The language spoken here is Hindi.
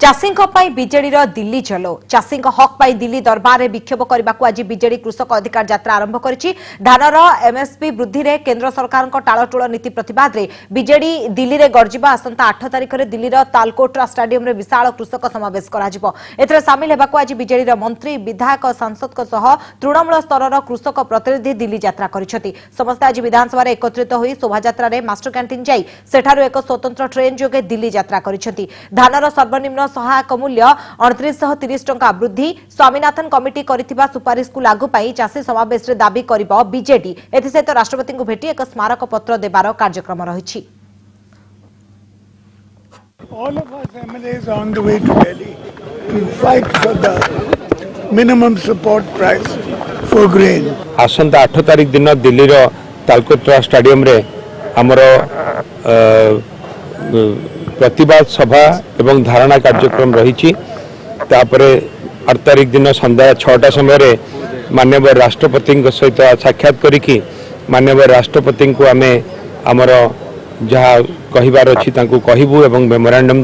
चाषी बीजेडी दिल्ली चलो चाषी हक पाई दिल्ली दरबार में विक्षोभ करने को आज बीजेडी कृषक अधिकार यात्रा आरंभ करिछि। धानर एमएसपी वृद्धि रे केंद्र सरकार टालटुल नीति प्रतिवाद रे बीजेडी दिल्ली रे गर्जिबा आसंता 8 तारिख रे दिल्ली तालकोटरा स्टाडियम रे विशाल कृषक समावेश कराजिबो। एथरे शामिल हेबाकु आज बीजेडी मंत्री विधायक सांसद सह तृणमूल स्तर कृषक प्रतिनिधि दिल्ली यात्रा करिसेंति। समस्त आज विधानसभा रे एकत्रित होई शोभायात्रा रे मास्टर कैंटीन जाई सेठारु एक स्वतंत्र ट्रेन जोगे दिल्ली यात्रा करिसेंति। धानर सर्वनिम्न सहायक मूल्य 3830 टंका वृद्धि स्वामीनाथन कमिटी करिथिबा सुपारिश को लागू पाई चाषी समावेश रे दाबी करिबो बीजेडी। एथि सहित राष्ट्रपति को भेटी एक स्मारक पत्र देबार कार्यक्रम रहिछि। All of us MLAs are on the way to Delhi to fight for the minimum support price for grain. आसंता 8 तारिख दिन दिल्ली रो तालकोटरा स्टेडियम रे हमरो प्रतिवाद सभा एवं धारणा कार्यक्रम रही। 8 तारिख दिन संध्या 6टा समय माननीय राष्ट्रपति सहित साक्षात करिकी माननीय राष्ट्रपति को आमे आमर जहाँ कहबार अच्छी कहबू एवं मेमोरांडम